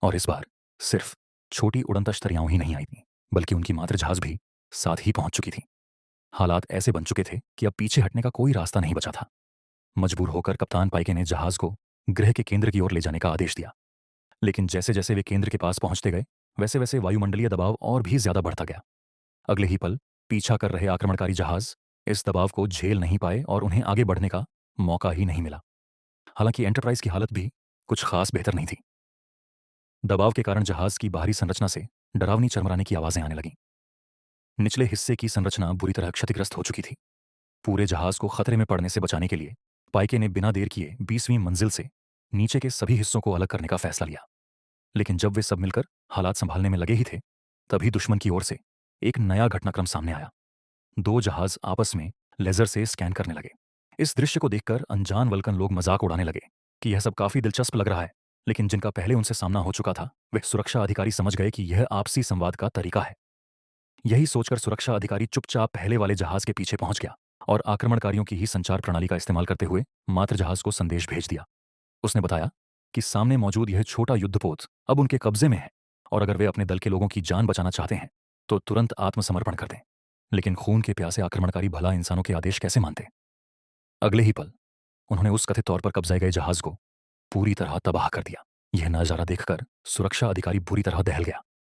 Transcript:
और इस बार सिर्फ छोटी उड़न तश्तरियां ही नहीं आई थीं, बल्कि उनकी मातृ जहाज भी साथ ही पहुंच चुकी थी। हालात ऐसे बन चुके थे कि अब पीछे हटने का कोई रास्ता नहीं बचा था। मजबूर होकर कप्तान पाइके ने जहाज को ग्रह के केंद्र की ओर ले जाने का आदेश दिया। लेकिन जैसे जैसे वे केंद्र के पास पहुंचते गए, वैसे वैसे वायुमंडलीय दबाव और भी ज्यादा बढ़ता गया। अगले ही पल पीछा कर रहे आक्रमणकारी जहाज इस दबाव को झेल नहीं पाए और उन्हें आगे बढ़ने का मौका ही नहीं मिला। हालांकि एंटरप्राइज की हालत भी कुछ खास बेहतर नहीं थी। दबाव के कारण जहाज की बाहरी संरचना से डरावनी चरमराने की आवाजें आने लगीं। निचले हिस्से की संरचना बुरी तरह क्षतिग्रस्त हो चुकी थी। पूरे जहाज को खतरे में पड़ने से बचाने के लिए पाइके ने बिना देर किए 20वीं मंजिल से नीचे के सभी हिस्सों को अलग करने का फैसला लिया। लेकिन जब वे सब मिलकर हालात संभालने में लगे ही थे, तभी दुश्मन की ओर से एक नया घटनाक्रम सामने आया। दो जहाज आपस में लेजर से स्कैन करने लगे। इस दृश्य को देखकर अनजान वल्कन लोग मजाक उड़ाने लगे कि यह सब काफी दिलचस्प लग रहा है। लेकिन जिनका पहले उनसे सामना हो चुका था, वे सुरक्षा अधिकारी समझ गए कि यह आपसी संवाद का तरीका है। यही सोचकर सुरक्षा अधिकारी चुपचाप पहले वाले जहाज के पीछे पहुंच गया और आक्रमणकारियों की ही संचार प्रणाली का इस्तेमाल करते हुए मातृ जहाज को संदेश भेज दिया। उसने बताया कि सामने मौजूद यह छोटा युद्धपोत अब उनके कब्जे में है और अगर वे अपने दल के लोगों की जान बचाना चाहते हैं तो तुरंत आत्मसमर्पण कर दें। लेकिन खून के प्यासे आक्रमणकारी भला इंसानों के आदेश कैसे मानते? अगले ही पल उन्होंने उस कथित तौर पर कब्जाए गए जहाज को पूरी तरह तबाह कर दिया। यह नजारा देखकर सुरक्षा अधिकारी बुरी तरह दहल गया।